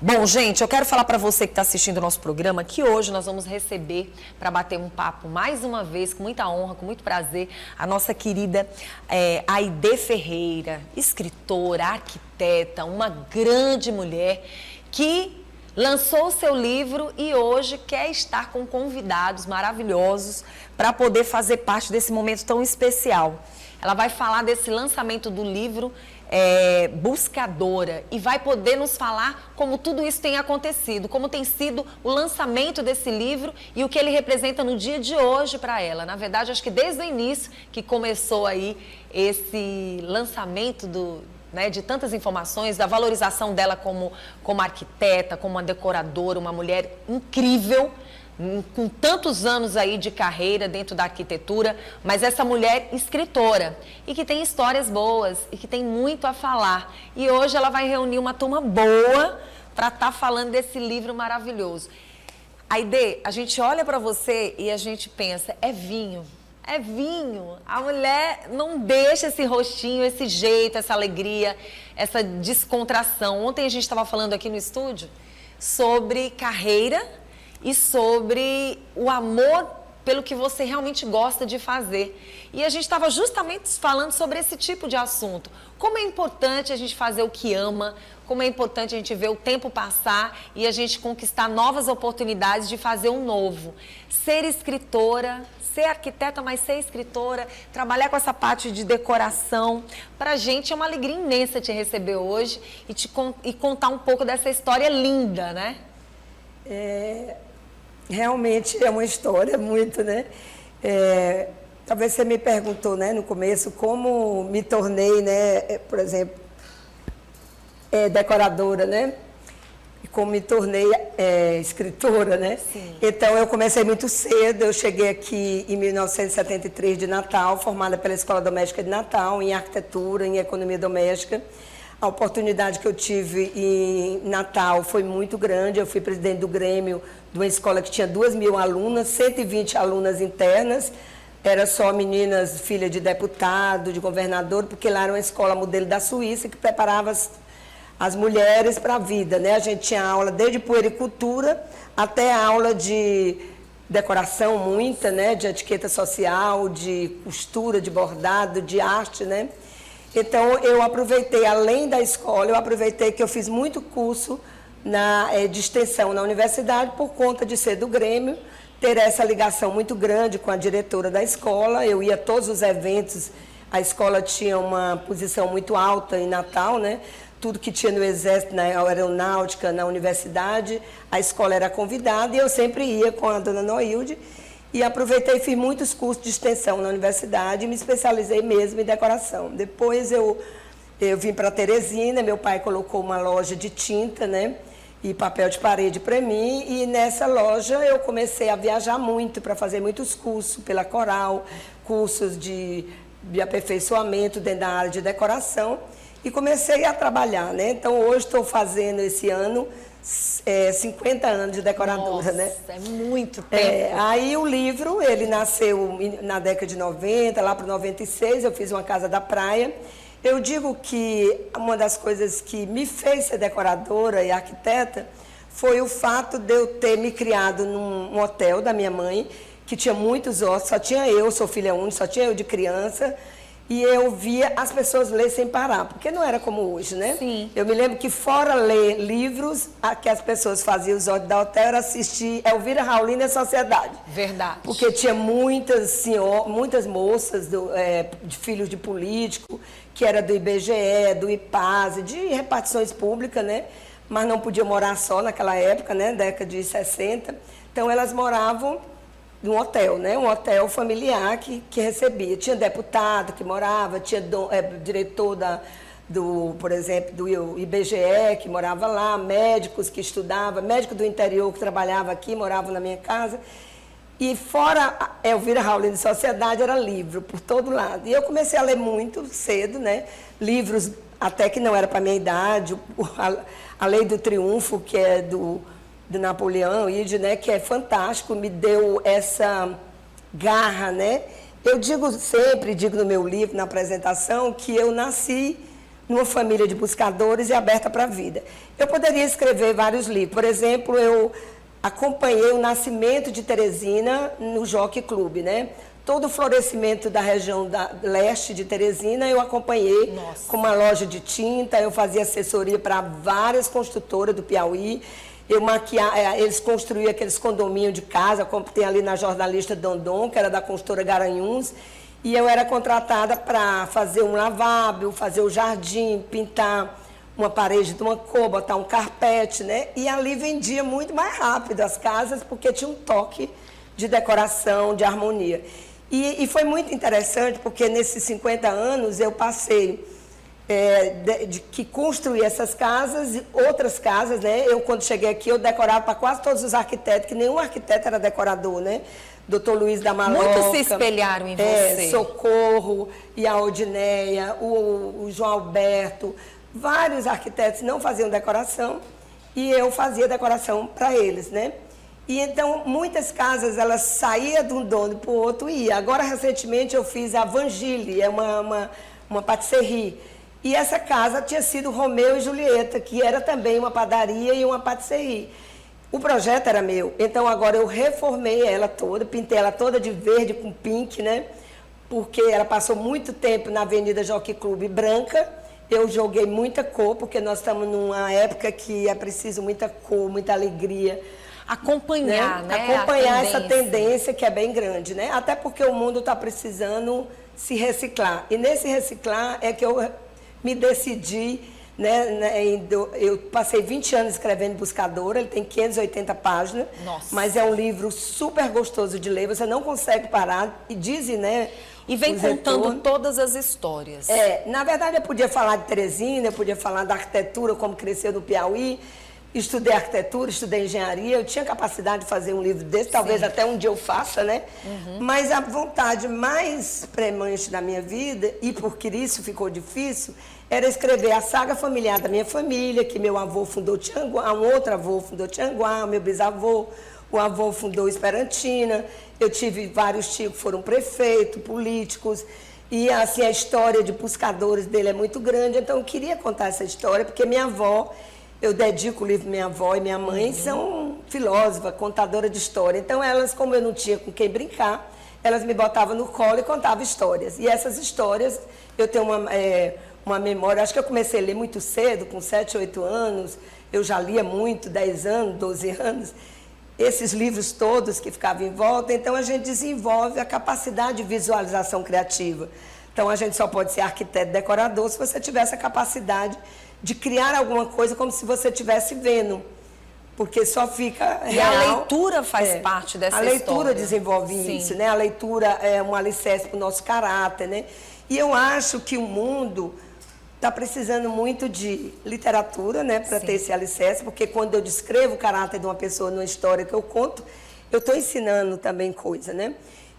Bom, gente, eu quero falar para você que está assistindo o nosso programa que hoje nós vamos receber, para bater um papo mais uma vez, com muita honra, com muito prazer, a nossa querida Aide Ferreira, escritora, arquiteta, uma grande mulher que lançou o seu livro e hoje quer estar com convidados maravilhosos para poder fazer parte desse momento tão especial. Ela vai falar desse lançamento do livro Buscadora e vai poder nos falar como tudo isso tem acontecido, como tem sido o lançamento desse livro e o que ele representa no dia de hoje para ela. Na verdade, acho que desde o início que começou aí esse lançamento de tantas informações, da valorização dela como arquiteta, como uma decoradora, uma mulher incrível, com tantos anos aí de carreira dentro da arquitetura, mas essa mulher escritora e que tem histórias boas e que tem muito a falar. E hoje ela vai reunir uma turma boa para estar falando desse livro maravilhoso. Aide, a gente olha para você e a gente pensa, é vinho. É vinho. A mulher não deixa esse rostinho, esse jeito, essa alegria, essa descontração. Ontem a gente estava falando aqui no estúdio sobre carreira e sobre o amor pelo que você realmente gosta de fazer. E a gente estava justamente falando sobre esse tipo de assunto. Como é importante a gente fazer o que ama, como é importante a gente ver o tempo passar e a gente conquistar novas oportunidades de fazer um novo. Ser escritora, ser arquiteta, mas ser escritora, trabalhar com essa parte de decoração. Para a gente é uma alegria imensa te receber hoje e contar um pouco dessa história linda, né? Realmente é uma história muito, né? Talvez você me perguntou, né, no começo, como me tornei, né, por exemplo, decoradora, né? E como me tornei escritora, né? Sim. Então, eu comecei muito cedo. Eu cheguei aqui em 1973 de Natal, formada pela Escola Doméstica de Natal, em arquitetura, em economia doméstica. A oportunidade que eu tive em Natal foi muito grande. Eu fui presidente do Grêmio de uma escola que tinha 2.000 alunas, 120 alunas internas. Era só meninas, filhas de deputado, de governador, porque lá era uma escola modelo da Suíça que preparava as mulheres para a vida, né? A gente tinha aula desde puericultura até aula de decoração, muita, né? De etiqueta social, de costura, de bordado, de arte, né? Então, eu aproveitei, além da escola, eu aproveitei que eu fiz muito curso de extensão na universidade por conta de ser do Grêmio, ter essa ligação muito grande com a diretora da escola. Eu ia a todos os eventos, a escola tinha uma posição muito alta em Natal, né? Tudo que tinha no Exército, na aeronáutica, na universidade, a escola era convidada e eu sempre ia com a dona Noilde. E aproveitei e fiz muitos cursos de extensão na universidade e me especializei mesmo em decoração. Depois eu vim para Teresina, meu pai colocou uma loja de tinta, né, e papel de parede para mim. E nessa loja eu comecei a viajar muito para fazer muitos cursos pela Coral, cursos de aperfeiçoamento dentro da área de decoração. E comecei a trabalhar, né? Então hoje estou fazendo esse ano 50 anos de decoradora. Nossa, né? É muito tempo. Aí o livro, ele nasceu na década de 90, lá para 96, eu fiz uma casa da praia. Eu digo que uma das coisas que me fez ser decoradora e arquiteta foi o fato de eu ter me criado num hotel da minha mãe, que tinha muitos hóspedes, só tinha eu, sou filha única, só tinha eu de criança. E eu via as pessoas ler sem parar, porque não era como hoje, né? Sim. Eu me lembro que fora ler livros, que as pessoas faziam os hóspedes da hotel, era assistir Elvira Raulina e a Sociedade. Verdade. Porque tinha muitas moças de filhos de político, que era do IBGE, do IPASE, de repartições públicas, né? Mas não podiam morar só naquela época, né? Década de 60. Então, elas moravam num hotel, né? Um hotel familiar que recebia. Tinha deputado que morava, tinha diretor por exemplo, do IBGE que morava lá, médicos que estudavam, médico do interior que trabalhava aqui, moravam na minha casa. E fora Elvira Raulina de Sociedade, era livro por todo lado. E eu comecei a ler muito cedo, né? Livros até que não era para a minha idade, a Lei do Triunfo, que é do Napoleão, né, que é fantástico, me deu essa garra, né? Eu digo no meu livro, na apresentação, que eu nasci numa família de buscadores e aberta para a vida. Eu poderia escrever vários livros. Por exemplo, eu acompanhei o nascimento de Teresina no Jockey Club, né? Todo o florescimento da região leste de Teresina eu acompanhei. Nossa. Com uma loja de tinta, eu fazia assessoria para várias construtoras do Piauí. Eles construíam aqueles condomínios de casa, como tem ali na jornalista Dondon, que era da construtora Garanhuns, e eu era contratada para fazer um lavabo, fazer o jardim, pintar uma parede de uma cor, botar um carpete, né? E ali vendia muito mais rápido as casas, porque tinha um toque de decoração, de harmonia. E foi muito interessante, porque nesses 50 anos eu passei de construir essas casas e outras casas, né? Eu, quando cheguei aqui, eu decorava para quase todos os arquitetos, que nenhum arquiteto era decorador, né? Dr. Luiz da Maloca. Muitos se espelharam em você. Socorro, e a Odineia, o João Alberto, vários arquitetos não faziam decoração e eu fazia decoração para eles, né? E então, muitas casas, elas saíam de um dono para o outro e ia. Agora, recentemente, eu fiz a Vangile, é uma patisserie. E essa casa tinha sido Romeu e Julieta, que era também uma padaria e uma patisserie. O projeto era meu, então agora eu reformei ela toda, pintei ela toda de verde com pink, né? Porque ela passou muito tempo na Avenida Jockey Club branca. Eu joguei muita cor, porque nós estamos numa época que é preciso muita cor, muita alegria. Acompanhar, né? Acompanhar essa tendência que é bem grande, né? Até porque o mundo está precisando se reciclar. E nesse reciclar é que eu me decidi, né? Eu passei 20 anos escrevendo Buscadora, ele tem 580 páginas. Nossa. Mas é um livro super gostoso de ler, você não consegue parar. E dizem, né? E vem contando todas as histórias. Na verdade, eu podia falar de Teresina, eu podia falar da arquitetura, como cresceu no Piauí. Estudei arquitetura, estudei engenharia, eu tinha capacidade de fazer um livro desse, talvez até um dia eu faça, né? Mas a vontade mais premente da minha vida, e porque isso ficou difícil, era escrever a saga familiar da minha família, que meu avô fundou Tianguá, um outro avô fundou Tianguá, meu bisavô, o avô fundou Esperantina, eu tive vários tios que foram prefeitos, políticos, e assim a história de buscadores dele é muito grande, então eu queria contar essa história, porque minha avó... Eu dedico o livro minha avó e minha mãe, são filósofas, contadoras de história. Então, elas, como eu não tinha com quem brincar, elas me botavam no colo e contavam histórias. E essas histórias, eu tenho uma memória, acho que eu comecei a ler muito cedo, com 7, 8 anos, eu já lia muito, 10 anos, 12 anos, esses livros todos que ficavam em volta, então a gente desenvolve a capacidade de visualização criativa. Então, a gente só pode ser arquiteto decorador se você tiver essa capacidade de criar alguma coisa como se você estivesse vendo, porque só fica real. E a leitura faz parte dessa história. A leitura desenvolve isso, né? A leitura é um alicerce para o nosso caráter, né? E eu acho que o mundo está precisando muito de literatura, né? Para ter esse alicerce, porque quando eu descrevo o caráter de uma pessoa numa história que eu conto, eu estou ensinando também coisa, né?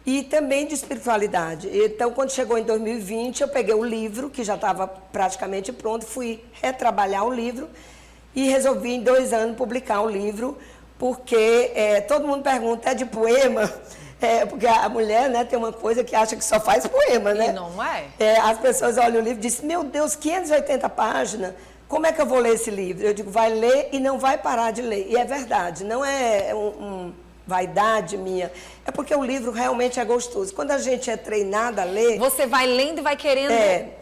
E também de espiritualidade. Então, quando chegou em 2020, eu peguei o livro, que já estava praticamente pronto, fui retrabalhar o livro e resolvi, em 2 anos, publicar o livro, porque todo mundo pergunta, é de poema? Porque a mulher, né, tem uma coisa que acha que só faz poema, né? E não é? As pessoas olham o livro e dizem, meu Deus, 580 páginas, como é que eu vou ler esse livro? Eu digo, vai ler e não vai parar de ler. E é verdade, não é vaidade minha, é porque o livro realmente é gostoso. Quando a gente é treinada a ler... Você vai lendo e vai querendo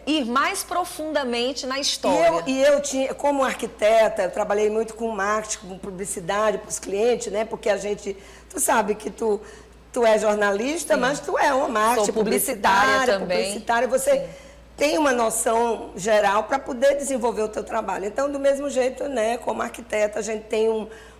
ir mais profundamente na história. E eu tinha, como arquiteta, eu trabalhei muito com marketing, com publicidade para os clientes, né? Porque a gente... Tu sabe que tu é jornalista, mas tu é uma marketing, sou publicitária também. Publicitária, você tem uma noção geral para poder desenvolver o teu trabalho. Então, do mesmo jeito, né? Como arquiteta, a gente tem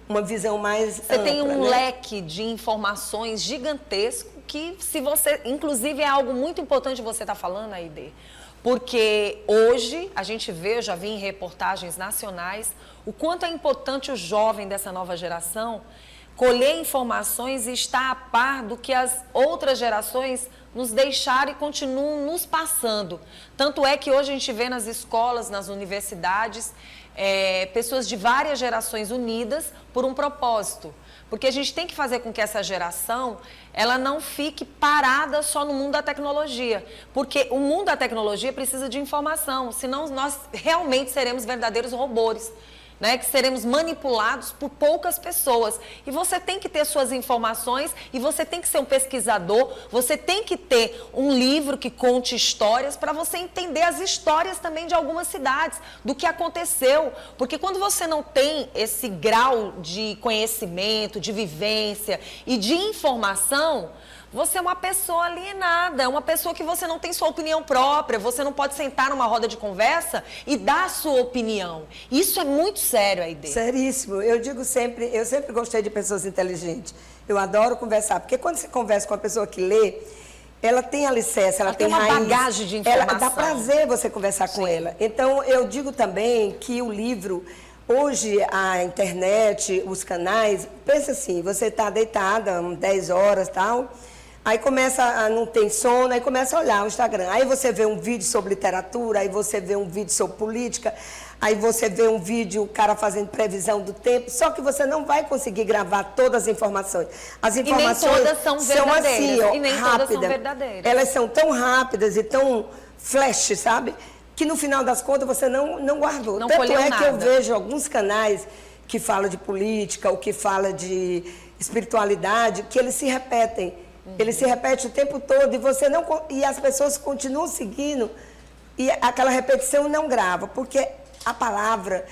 uma visão mais ampla, tem um né? leque de informações gigantesco que, se você... Inclusive, é algo muito importante você estar falando, Aide, porque hoje a gente vê, eu já vi em reportagens nacionais, o quanto é importante o jovem dessa nova geração colher informações e estar a par do que as outras gerações nos deixaram e continuam nos passando. Tanto é que hoje a gente vê nas escolas, nas universidades... pessoas de várias gerações unidas por um propósito. Porque a gente tem que fazer com que essa geração, ela não fique parada só no mundo da tecnologia. Porque o mundo da tecnologia precisa de informação, senão nós realmente seremos verdadeiros robôs. Né, que seremos manipulados por poucas pessoas. E você tem que ter suas informações e você tem que ser um pesquisador, você tem que ter um livro que conte histórias para você entender as histórias também de algumas cidades, do que aconteceu. Porque quando você não tem esse grau de conhecimento, de vivência e de informação, você é uma pessoa alienada, é uma pessoa que você não tem sua opinião própria, você não pode sentar numa roda de conversa e dar a sua opinião. Isso é muito sério, Aide. Seríssimo. Eu sempre gostei de pessoas inteligentes. Eu adoro conversar, porque quando você conversa com uma pessoa que lê, ela tem alicerce, ela tem uma raiz, bagagem de informação. Dá prazer você conversar com ela. Então, eu digo também que o livro... Hoje, a internet, os canais, pensa assim, você está deitada, 10 horas e tal, aí não tem sono, aí começa a olhar o Instagram. Aí você vê um vídeo sobre literatura, aí você vê um vídeo sobre política, aí você vê um vídeo, o cara fazendo previsão do tempo, só que você não vai conseguir gravar todas as informações. As informações e nem todas são verdadeiras. Assim, ó, e nem todas são verdadeiras. Elas são tão rápidas e tão flash, sabe? Que no final das contas você não guardou. Não Tanto colheu é nada. que eu vejo alguns canais que falam de política ou que falam de espiritualidade, que eles se repetem. Eles se repetem o tempo todo e as pessoas continuam seguindo e aquela repetição não grava, porque a palavra,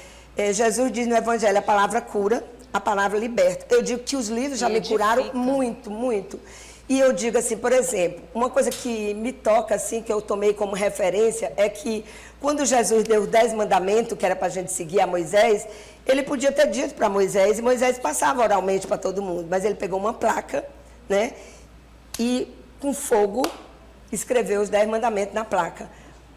Jesus diz no Evangelho, a palavra cura, a palavra liberta. Eu digo que os livros já me curaram muito, muito. E eu digo assim, por exemplo, uma coisa que me toca, assim, que eu tomei como referência, é que quando Jesus deu os 10 mandamentos, que era para a gente seguir a Moisés, ele podia ter dito para Moisés, e Moisés passava oralmente para todo mundo, mas ele pegou uma placa, né, e com fogo escreveu os 10 mandamentos na placa.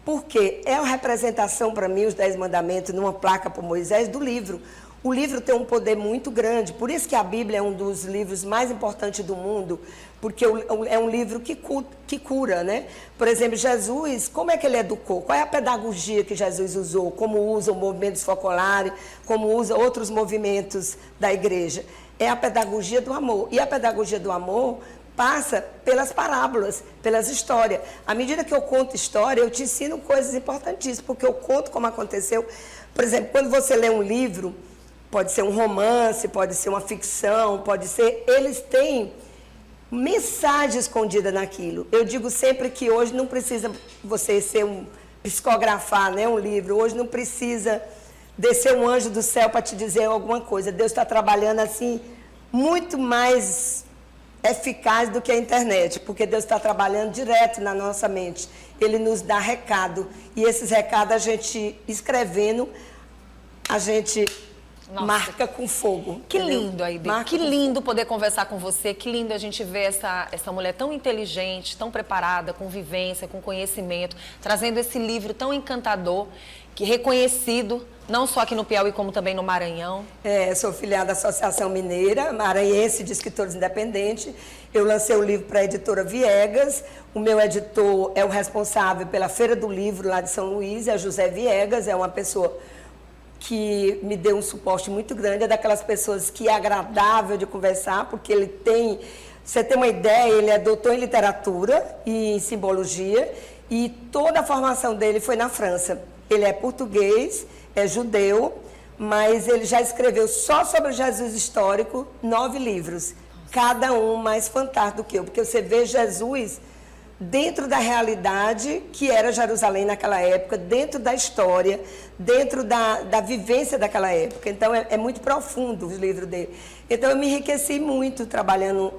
Porque é uma representação para mim, os 10 mandamentos, numa placa para Moisés, do livro. O livro tem um poder muito grande, por isso que a Bíblia é um dos livros mais importantes do mundo, porque é um livro que cura, né? Por exemplo, Jesus, como é que ele educou? Qual é a pedagogia que Jesus usou? Como usa o movimento esfocolare, como usa outros movimentos da igreja? É a pedagogia do amor. E a pedagogia do amor passa pelas parábolas, pelas histórias. À medida que eu conto história, eu te ensino coisas importantíssimas, porque eu conto como aconteceu. Por exemplo, quando você lê um livro, pode ser um romance, pode ser uma ficção, pode ser... Eles têm mensagem escondida naquilo. Eu digo sempre que hoje não precisa você psicografar, né, um livro. Hoje não precisa descer um anjo do céu para te dizer alguma coisa. Deus está trabalhando assim muito mais eficaz do que a internet, porque Deus está trabalhando direto na nossa mente. Ele nos dá recado. E esses recados a gente escrevendo, a gente... Nossa. Marca com fogo. Que lindo, Aide. Que lindo poder conversar com você. Que lindo a gente ver essa mulher tão inteligente, tão preparada, com vivência, com conhecimento, trazendo esse livro tão encantador, que reconhecido, não só aqui no Piauí, como também no Maranhão. Sou filiada da Associação Mineira, maranhense de escritores independentes. Eu lancei o livro para a editora Viegas. O meu editor é o responsável pela Feira do Livro lá de São Luís, é José Viegas, é uma pessoa que me deu um suporte muito grande, é daquelas pessoas que é agradável de conversar, porque ele tem, você tem uma ideia, ele é doutor em literatura e em simbologia, e toda a formação dele foi na França. Ele é português, é judeu, mas ele já escreveu só sobre o Jesus histórico 9 livros, cada um mais fantástico do que eu, porque você vê Jesus dentro da realidade que era Jerusalém naquela época, dentro da história, dentro da vivência daquela época. Então, é muito profundo os livros dele. Então, eu me enriqueci muito trabalhando,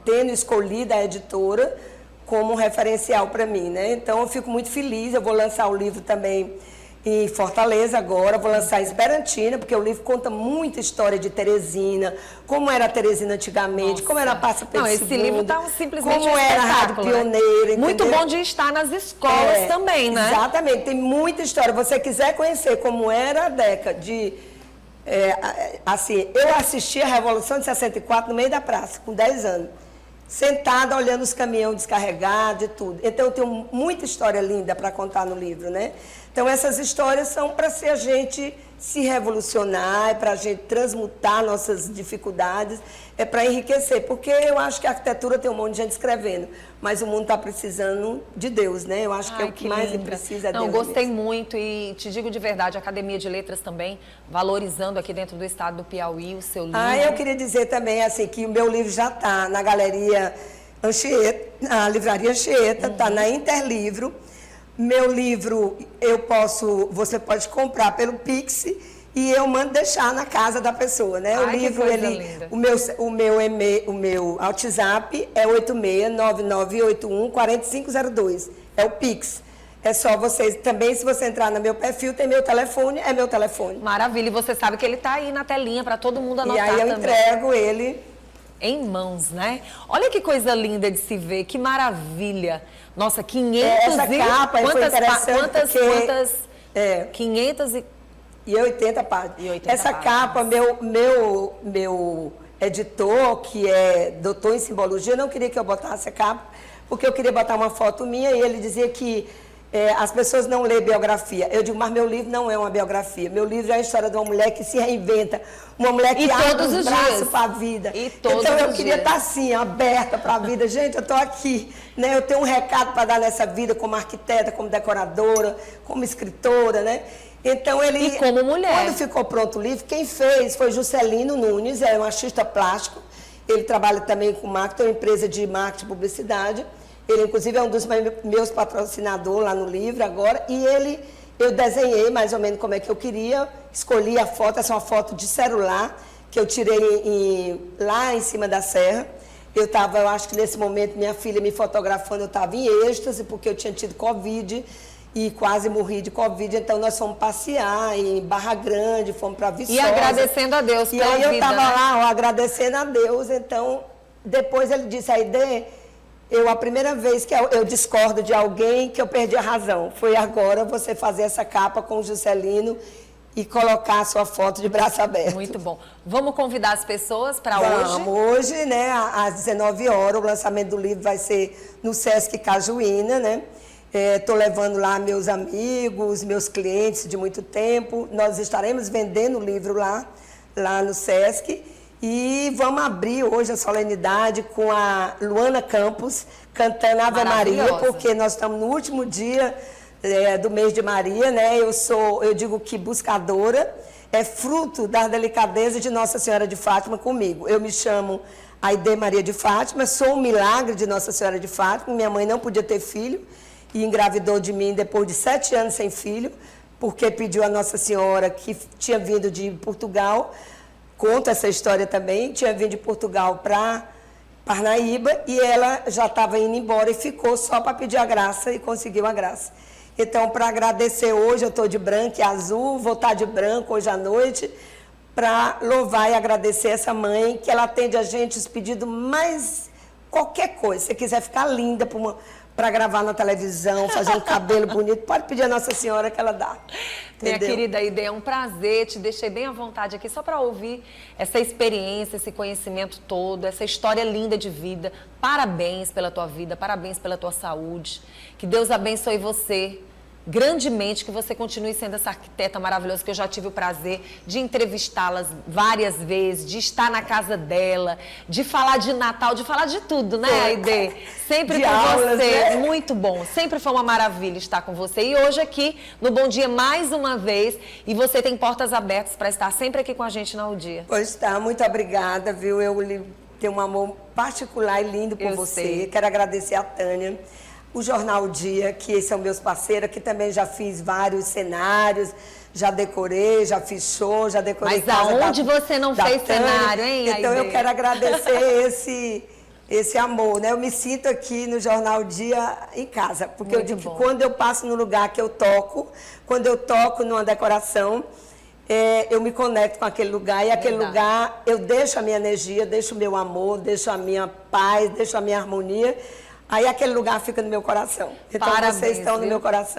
tendo escolhido a editora como um referencial para mim, né? Então, eu fico muito feliz. Eu vou lançar o livro também em Fortaleza agora, vou lançar em Esperantina, porque o livro conta muita história de Teresina, como era a Teresina antigamente, Nossa. Como era a Passa Pedro II. Esse livro está simplesmente como era a Rádio Pioneira, muito bom de estar nas escolas também, né? Exatamente, tem muita história. Se você quiser conhecer como era a década de... assim, eu assisti a Revolução de 64 no meio da praça, com 10 anos. sentada olhando os caminhões descarregados e tudo. Então eu tenho muita história linda para contar no livro, né? Então essas histórias são para a gente se revolucionar, é para a gente transmutar nossas dificuldades, é para enriquecer, porque eu acho que a arquitetura tem um monte de gente escrevendo, mas o mundo está precisando de Deus, né? Eu acho que é o que mais precisa é Deus. Não, gostei mesmo. muito e te digo de verdade, a Academia de Letras também, valorizando aqui dentro do estado do Piauí o seu livro. Eu queria dizer também assim que o meu livro já está na Galeria Anchieta, na Livraria Anchieta, está na Interlivro. Meu livro você pode comprar pelo Pix e eu mando deixar na casa da pessoa, né? O livro, o meu WhatsApp é 8699814502. É o Pix. É só vocês, também se você entrar no meu perfil, tem meu telefone, é meu telefone. Maravilha, e você sabe que ele está aí na telinha para todo mundo anotar também. E aí eu entrego ele em mãos, né? Olha que coisa linda de se ver, que maravilha. Nossa, 500 essa capa foi interessante quantas? 580 páginas. Essa capa, meu editor, que é doutor em simbologia, não queria que eu botasse a capa, porque eu queria botar uma foto minha e ele dizia que as pessoas não lêem biografia. Eu digo, mas meu livro não é uma biografia. Meu livro é a história de uma mulher que se reinventa, uma mulher que abre os braços para a vida. Então eu queria estar assim, aberta para a vida. Gente, eu estou aqui, né? Eu tenho um recado para dar nessa vida como arquiteta, como decoradora, como escritora, né? Então e como mulher. Quando ficou pronto o livro, quem fez foi Juscelino Nunes, é um artista plástico. Ele trabalha também com marketing, uma empresa de marketing e publicidade. Ele, inclusive, é um dos meus patrocinadores lá no livro agora. E eu desenhei mais ou menos como é que eu queria, escolhi a foto, essa é uma foto de celular, que eu tirei lá em cima da serra. Eu acho que nesse momento, minha filha me fotografando, eu estava em êxtase, porque eu tinha tido Covid e quase morri de Covid. Então, nós fomos passear em Barra Grande, fomos para Viçosa. E agradecendo a Deus pela vida, E aí eu estava né? lá, agradecendo a Deus. Então, depois ele disse, Aide, a primeira vez que eu discordo de alguém que eu perdi a razão. Foi agora você fazer essa capa com o Juscelino e colocar a sua foto de braço aberto. Muito bom. Vamos convidar as pessoas para hoje? Hoje, né, às 19 horas, o lançamento do livro vai ser no Sesc Cajuína, né? Estou levando lá meus amigos, meus clientes de muito tempo. Nós estaremos vendendo o livro lá no Sesc. E vamos abrir hoje a solenidade com a Luana Campos cantando Ave Maria, porque nós estamos no último dia do mês de Maria, né? Eu digo que buscadora é fruto da delicadeza de Nossa Senhora de Fátima comigo. Eu me chamo Aide Maria de Fátima, sou um milagre de Nossa Senhora de Fátima. Minha mãe não podia ter filho e engravidou de mim depois de 7 anos sem filho, porque pediu a Nossa Senhora, que tinha vindo de Portugal. Conto essa história também, tinha vindo de Portugal para Parnaíba e ela já estava indo embora e ficou só para pedir a graça e conseguiu a graça. Então, para agradecer hoje, eu estou de branco e azul, vou estar de branco hoje à noite, para louvar e agradecer essa mãe, que ela atende a gente os pedidos mais qualquer coisa. Se você quiser ficar linda para gravar na televisão, fazer um cabelo bonito, pode pedir a Nossa Senhora que ela dá. Minha querida Aide, é um prazer, te deixei bem à vontade aqui só para ouvir essa experiência, esse conhecimento todo, essa história linda de vida. Parabéns pela tua vida, parabéns pela tua saúde. Que Deus abençoe você grandemente, que você continue sendo essa arquiteta maravilhosa, que eu já tive o prazer de entrevistá-las várias vezes, de estar na casa dela, de falar de Natal, de falar de tudo, né, Aide? Sempre com você, né? Muito bom, sempre foi uma maravilha estar com você. E hoje aqui, no Bom Dia, mais uma vez, e você tem portas abertas para estar sempre aqui com a gente na O Dia. Pois tá, muito obrigada, viu? Eu tenho um amor particular e lindo por você. Sei. Quero agradecer a Tânia. O Jornal o Dia, que são meus parceiros, que também já fiz vários cenários, já decorei, já fiz show, já decorei. Mas aonde você não fez cenário, hein, Então eu quero agradecer esse amor, né? Eu me sinto aqui no Jornal o Dia em casa, porque eu digo que quando eu passo no lugar que eu toco, quando eu toco numa decoração, eu me conecto com aquele lugar e aquele lugar eu deixo a minha energia, deixo o meu amor, deixo a minha paz, deixo a minha harmonia. Aí aquele lugar fica no meu coração. Então vocês estão no meu coração.